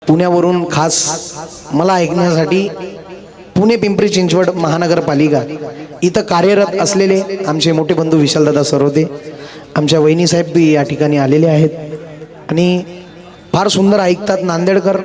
पुण्यावरून खास मला ऐकण्यासाठी पुणे पिंपरी चिंचवड महानगरपालिका इथं कार्यरत असलेले आमचे मोठे बंधू विशालदादा सरोदे, आमच्या वहिनी साहेब बी या ठिकाणी आलेले आहेत आणि फार सुंदर ऐकतात. नांदेडकर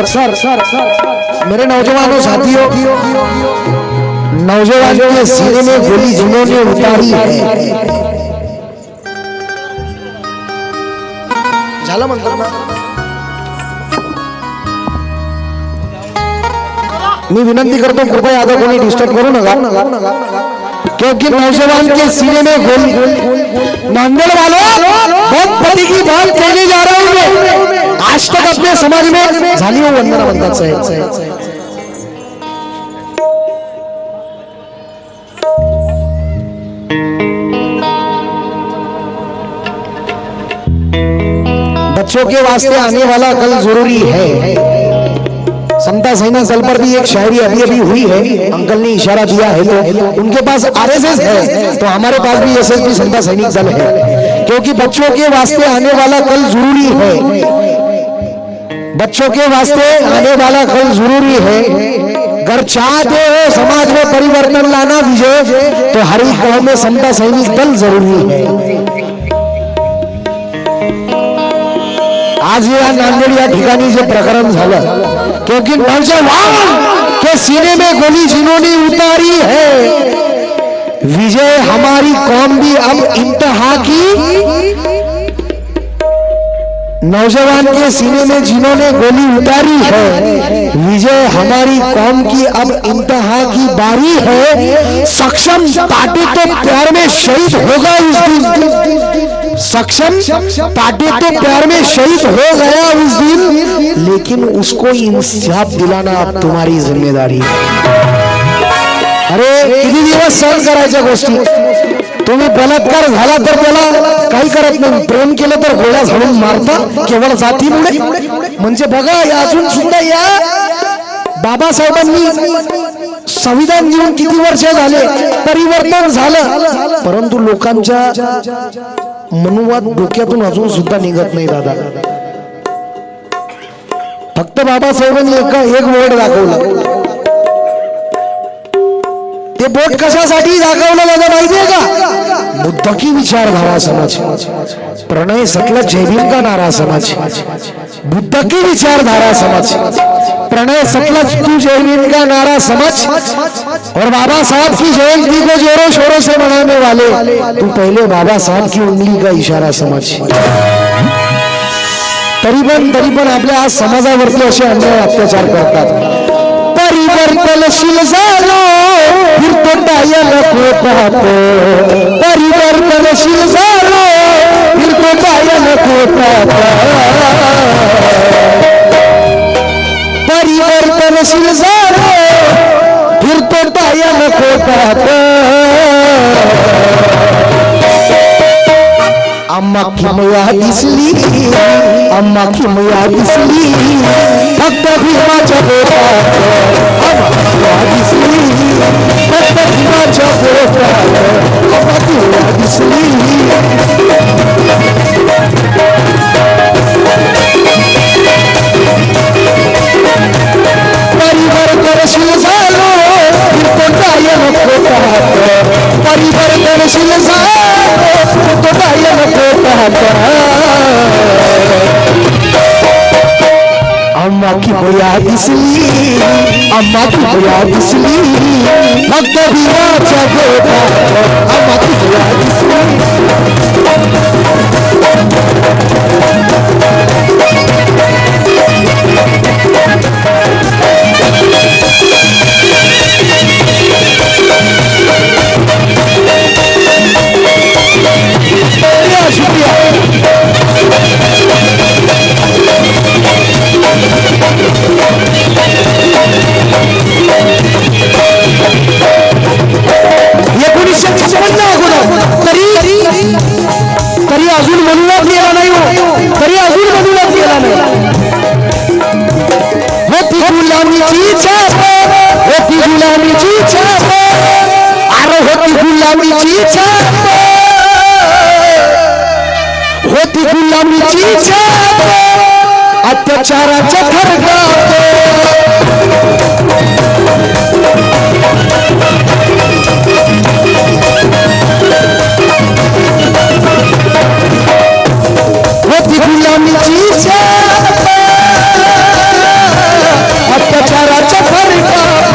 सर मेरे नौजवानों साथियों, नौजवान के सीने में गोली जिन्होंने उतारी है. झालं म्हणतात ना. मी विनंती करतो कृपया आता कोणी डिस्टर्ब करू नका, क्योंकि नौजवान के सीने में गोली. नांदेड़ वालों, बहुत पति की बात कहने जा रहा हूं मैं. आज तक अपने समाज में झाली हो वंदना म्हणतात साहेब. बच्चों के वास्ते आने वाला कल जरूरी है. समता सैनिक दल पर भी एक शायरी अभी अभी हुई है, अंकल ने इशारा दिया है. तो उनके पास आरएसएस है तो हमारे पास भी एसएसबी समता सैनिक दल है, क्योंकि बच्चों के वास्ते आने वाला कल जरूरी है. बच्चों के वास्ते आने वाला कल जरूरी है. अगर चाहते हो समाज में परिवर्तन लाना विजय, तो हर एक गांव में समता सैनिक दल जरूरी है. आज या नांदेड़ या ठिकाणी जे प्रकरण झालं, क्योंकि नौजवान के सीने में गोली जिन्होंने उतारी है, विजय हमारी कौम भी अब इंतहा की. नौजवान के सीने में जिन्होंने गोली उतारी है, विजय हमारी कौम की अब इंतहा की बारी है. सक्षम पार्टी तो प्यार में शहीद होगा उस दिन. सक्षम पार्टी तो प्यार में शहीद हो गया उस दिन, लेकिन उसको इंसाफ दिलाना अब तुम्हारी जिम्मेदारी है. अरे किती दिवस सहन करायच्या गोष्टी. तुम्ही बलात्कार झाला तर त्याला काही करत नाही, प्रेम केलं तर गोळ्या झाडून मारता केवळ जातीमुळे. म्हणजे बघा अजून सुद्धा या बाबासाहेबांनी संविधान घेऊन किती वर्ष झाले, परिवर्तन झालं, परंतु लोकांच्या मनुवाद डोक्यातून अजून सुद्धा निघत नाही. दादा फक्त बाबासाहेबांनी एक बोर्ड दाखवलं. ते बोट कशासाठी दाखवलं दादा माहितीये का? बुद्ध की विचारधारा समाज, प्रणय सतलज जय भीम का नारा समाज. बुद्ध की विचारधारा समाज, प्रणय सतलज तू जय भीम का नारा समझ, और बाबा साहब की जयंती को जोरों शोरों से मनाने वाले, तू पहले बाबा साहब की उंगली का इशारा समझ. तरी पण आपल्या आज समाजावरती असे अन्याय अत्याचार करतात. परिवर्तनशील झालो फिरतो टायल कोटात, परिवर्तनशील झालो फिरतो टायल कोटात. परिवर्तनशील झालो फिरतो टायल कोटात. अम्मा किमया दिसली, अम्मा किमया दिसली, फक्त भीमाच्या पोटात. भया दिसली अम्मा तू भया दिसली फक्त भिवाच्या गोठ्यात अम्मा तू भया दिसली तरी अजून म्हणूनच गेला नाही हो तरी अजून म्हणूनच गेला नाही होती गुलामीची छाप होती गुलामीची छाप अरे होती गुलामीची छाप होती गुलामीची छाप अत्याचाराच्या खडगात होती गुलामीची छाप अत्याचाराच्या खडगात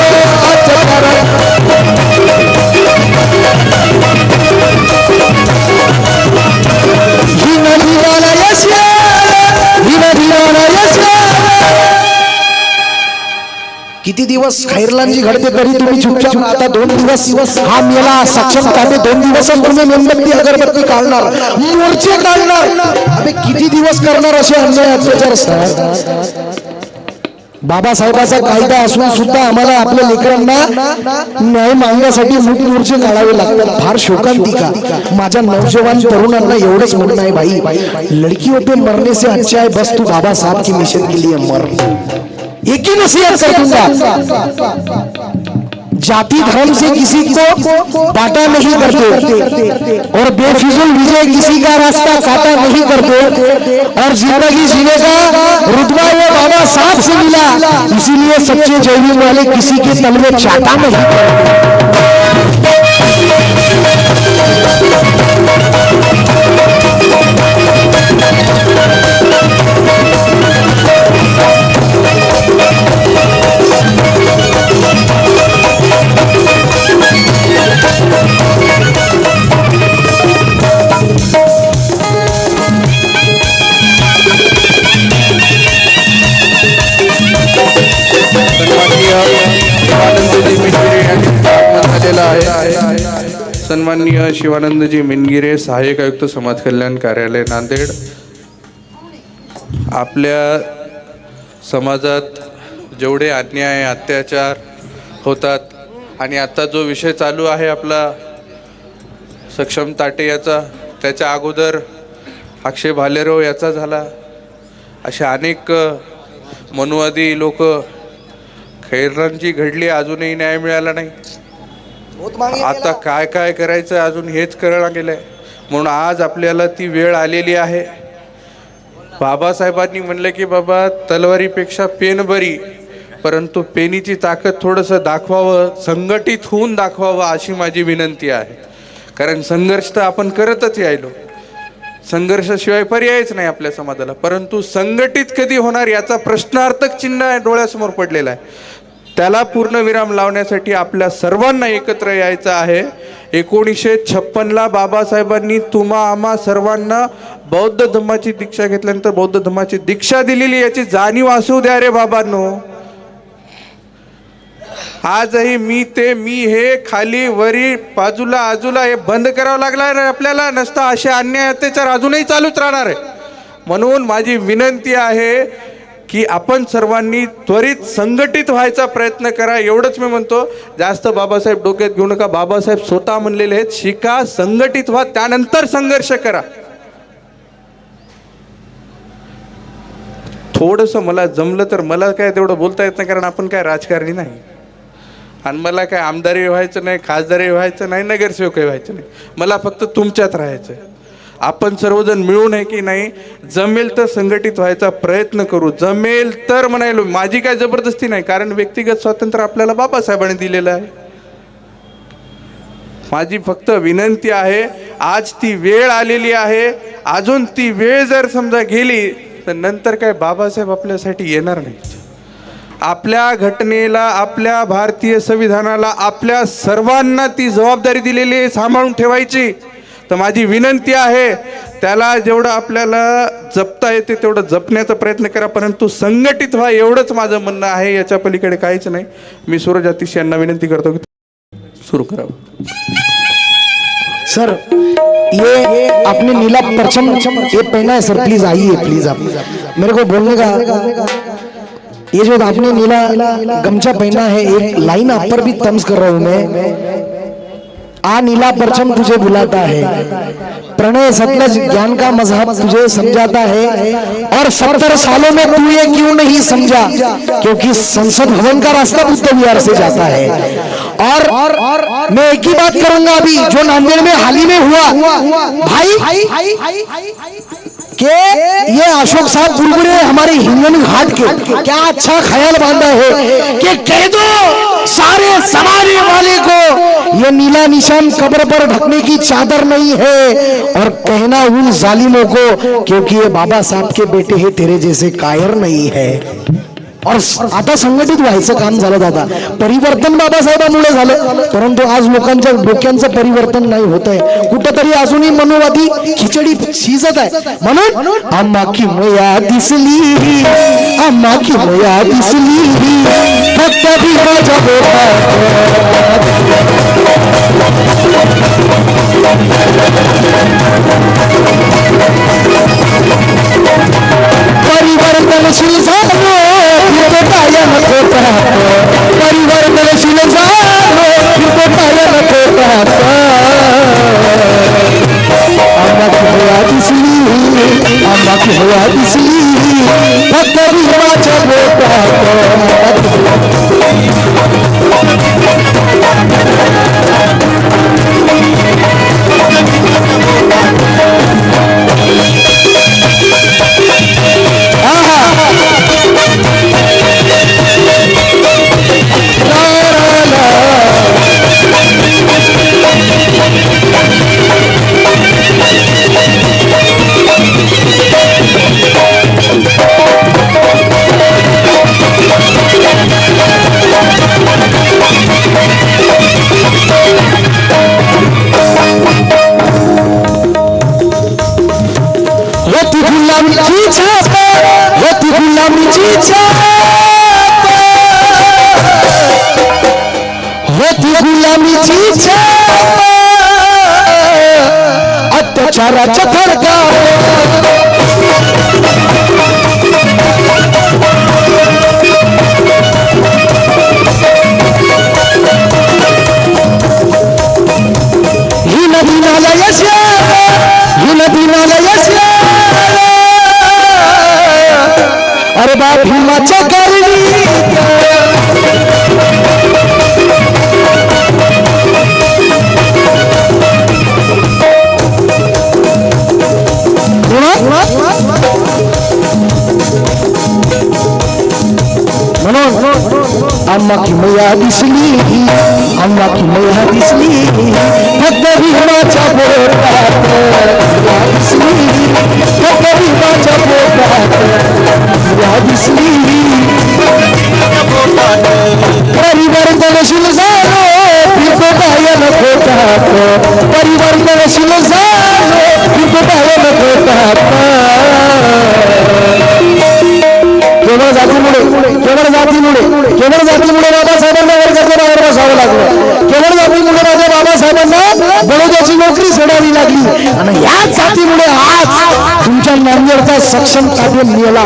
किती दिवस खैरलांजी घडते तरी तुम्ही चुपचाप आता 2 दिवस हा मेला सक्षम कामे 2 दिवसच तुम्ही मेणबत्ती अगरबत्ती काढणार मोर्चे काढणार अबे किती दिवस करणार असे अन्याय अत्याचार सर बाबासाहेबाचा कायदा असून सुद्धा आम्हाला आपल्या लेकरांना न्याय मागण्यासाठी मोठे मोर्चे काढावे लागतात फार शोकांतिका माझ्या नौजवान तरुणांना एवढंच म्हणणं आहे भाई लड़कियों पे मरने से अच्छा है बस तू बाबा साहब की मिशन के लिए मर एक ही नसीहत कर दूंगा जाति धर्म से किसी को बांटा नहीं करते और बेफिजुल विजय किसी का रास्ता काटा नहीं करते और जिंदगी जीने का रुतबा वो बाबा साहब से मिला इसीलिए सच्चे जैनी वाले किसी के तल में चाटा नहीं सन्माननीय शिवानंदजी मिनगिरे सहाय्यक आयुक्त समाज कल्याण कार्यालय नांदेड आपल्या समाजात जेवढे अन्याय अत्याचार होतात आणि आता जो विषय चालू आहे आपला सक्षम ताटे याचा त्याच्या अगोदर अक्षय भालेराव याचा झाला असे अनेक मनुवादी लोक खैरांची घडली अजूनही न्याय मिळाला नाही आता काय काय करायचं अजून हेच कळलं गेलंय म्हणून आज आपल्याला ती वेळ आलेली आहे बाबासाहेबांनी म्हणलं की बाबा तलवारीपेक्षा पेन बरी परंतु पेनीची ताकद थोडंसं दाखवावं संघटित होऊन दाखवावं अशी माझी विनंती आहे कारण संघर्ष तर आपण करतच यायलो संघर्षाशिवाय पर्यायच नाही आपल्या समाजाला परंतु संघटित कधी होणार याचा प्रश्नार्थक चिन्ह डोळ्यासमोर पडलेला आहे त्याला पूर्णविराम लावण्यासाठी आपल्या सर्वांना एकत्र यायचं आहे 1956ला बाबासाहेबांनी तुम्हा आम्हा सर्वांना बौद्ध धम्माची दीक्षा घेतल्यानंतर बौद्ध धम्माची दीक्षा दिलेली याची जाणीव असू द्या रे बाबांनो आजही मी हे खाली वरी बाजूला आजूला हे बंद करावं लागणार आपल्याला नसता असे अन्याय अत्याचार अजूनही चालूच राहणार आहे म्हणून माझी विनंती आहे की आपण सर्वांनी त्वरित संघटित व्हायचा प्रयत्न करा एवढंच मी म्हणतो जास्त बाबासाहेब डोक्यात घेऊ नका बाबासाहेब स्वतः म्हणलेले आहेत शिका संघटित व्हा त्यानंतर संघर्ष करा थोडंसं मला जमलं तर मला काय तेवढं बोलता येत नाही कारण आपण काय राजकारणी नाही आणि मला काय आमदारही व्हायचं नाही खासदारही व्हायचं नाही नगरसेवकही व्हायचं नाही मला फक्त तुमच्यात राहायचं आहे आपण सर्वजण मिळून आहे की नाही जमेल तर संघटित व्हायचा प्रयत्न करू जमेल तर म्हणायलो माझी काय जबरदस्ती नाही कारण व्यक्तिगत स्वातंत्र्य आपल्याला बाबासाहेबांनी दिलेलं आहे माझी फक्त विनंती आहे आज ती वेळ आलेली आहे अजून ती वेळ जर समजा गेली तर नंतर काय बाबासाहेब आपल्यासाठी येणार नाहीत आपल्या घटनेला, आपल्या भारतीय संविधानाला आपल्या सर्वांना ती जबाबदारी दिलेली आहे सांभाळून ठेवायची. तर माझी विनंती आहे, त्याला जेवढं आपल्याला जपता येते तेवढं जपण्याचा प्रयत्न करा, परंतु संघटित व्हा, एवढंच माझं म्हणणं आहे. याच्या पलीकडे काहीच नाही. मी सूरज अतिश यांना विनंती करतो की सुरू करावं. सर ये आपने नीला परचम ये पहना है सर, प्लीज आइए प्लीज. आप मेरे को बोलने का, ये जो आपने नीला गमछा पहना है, एक लाइन आप पर भी तंज कर रहा हूं मैं. आ नीला परचम तुझे बुलाता है, प्रणय सतलज ज्ञान का मजहब तुझे समझाता है, और 70 सालों में तू ये क्यों नहीं समझा, क्योंकि संसद भवन का रास्ता बुद्ध विहार से जाता है. और मैं एक ही बात करूंगा अभी, जो नांदेड़ में हाल ही में हुआ भाई, के ये अशोक साहब बुलबुले हमारे हिंगन घाट के, क्या अच्छा ख्याल बांधा है कि कह दो सारे समाने वाले को ये नीला निशान कब्र पर ढकने की चादर नहीं है, और कहना उन जालिमों को क्योंकि ये बाबा साहब के बेटे हैं, तेरे जैसे कायर नहीं है. और आता संघटित व्हायचं काम झालं दादा. परिवर्तन बाबासाहेबांमुळे झालं, परंतु आज लोकांच्या डोक्यांचं परिवर्तन नाही होत आहे. कुठंतरी अजूनही मनोवादी खिचडी शिजत आहे. म्हणून आम्हा की मोया दिसली, आम्हा की मोया दिसली, फक्त भीमाच्या परिवर्तनशील झालो, फिरतो कायम होत राहतो. परिवर्तनशील झालो, फिरतो कायम होत राहतो. आम्हा की होया दिसली, आम्हा की होया दिसली, फक्त भीमाच्या बोटात. होती गुलामीची छाप, होती गुलामीची छाप, होती गुलामीची छाप, अत्याचाराच्या थरकाप. ही नदी नाला यश, ही नदी नाला यश, अरे बा भीमाच्या करणी. म्हणून आम्हा की मोया दिसली, आम्हा की मोया दिसली, फक्त भीमाच्या बोटात दिसली, फक्त भीमाच्या बोटात दिसली. परिवर्तनशील झालो, फिरतो कायम होतात. परिवर्तनशील झालो, फिरतो कायम होतात. केवळ जातीमुळे, केवळ जातीमुळे, केवळ जातीमुळे बाबासाहेबांना वर्गाच्या बाहेर बसावं लागलं. केवळ जातीमुळे माझ्या बाबासाहेबांना बडोद्याची नोकरी सोडावी लागली, आणि याच जातीमुळे आज तुमच्या नांदेडचा सक्षम कार्य मिळाला.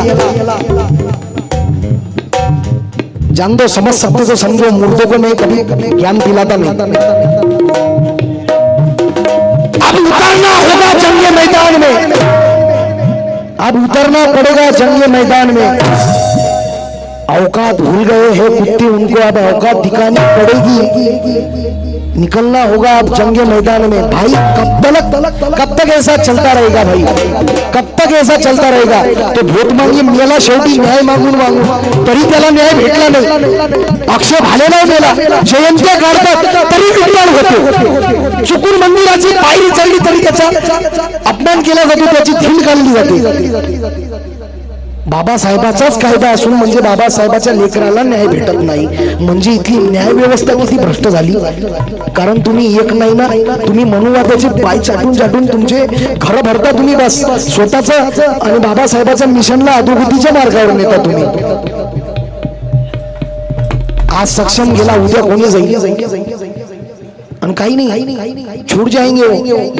जान दो, समझ सकते तो समझो, मुर्दों को नहीं कभी ज्ञान दिलाता नहीं. अब उतरना होगा जंगे मैदान में, अब उतरना पड़ेगा जंगे मैदान में. औकात भूल गए हैं कुत्ते, उनको अब औकात दिखानी पड़ेगी. निकलना होगा अब जंगे मैदान में. भाई कब तक ऐसा चलता रहेगा भाई, कब तक ऐसा चलता रहेगा. तो भोट मागे मेला, शेवटी न्याय मागून मागून तरी त्याला न्याय भेटला नाही. आक्षेप आलेला मेला, जयंत्या काढतात तरी विद्वान होते. चुकून मंदिराची पायरी चढली तरी त्याचा अपमान केला जातो, त्याची धीण काढली जाते. बाबासाहेबाचाच कायदा असून म्हणजे बाबासाहेबाच्या लेकराला न्याय भेटत नाही, म्हणजे इथली न्याय व्यवस्था किती भ्रष्ट झाली. कारण तुम्ही एक नाही ना, तुम्ही मनुवादाचे पाय चाटून चाटून तुमचे घर भरता तुम्ही, बस स्वतःच आणि बाबासाहेबाच्या मिशनला अधोगतीच्या मार्गावर नेता तुम्ही. आज सक्षम गेला, उद्या कोणी जाईल आणि काही नहीं, छूट जाएंगे,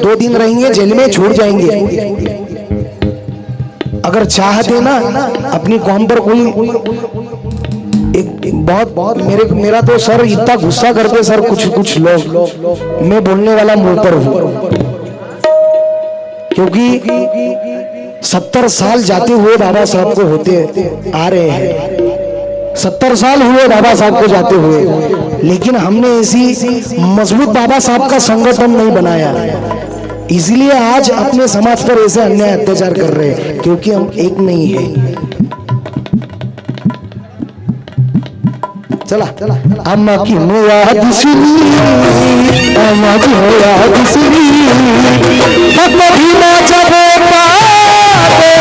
2 दिन रहेंगे जेल में, छूट जाएंगे. अगर चाहते ना अपनी कौम पर कोई एक बहुत मेरा तो सर इतना गुस्सा करते सर कुछ लोग, मैं बोलने वाला मुंह पर हूँ, क्योंकि 70 साल जाते हुए बाबा साहब को होते आ रहे हैं, 70 साल हुए बाबा साहब को जाते हुए, लेकिन हमने ऐसी मजबूत बाबा साहब का संगठन नहीं बनाया. इसलिए आज अपने समाज पर ऐसे अन्याय अत्याचार कर रहे हैं, क्योंकि हम एक नहीं है. चला अम्मा की मुराद सुनी, अम्मा की मुराद सुनी, कभी ना जबे पाते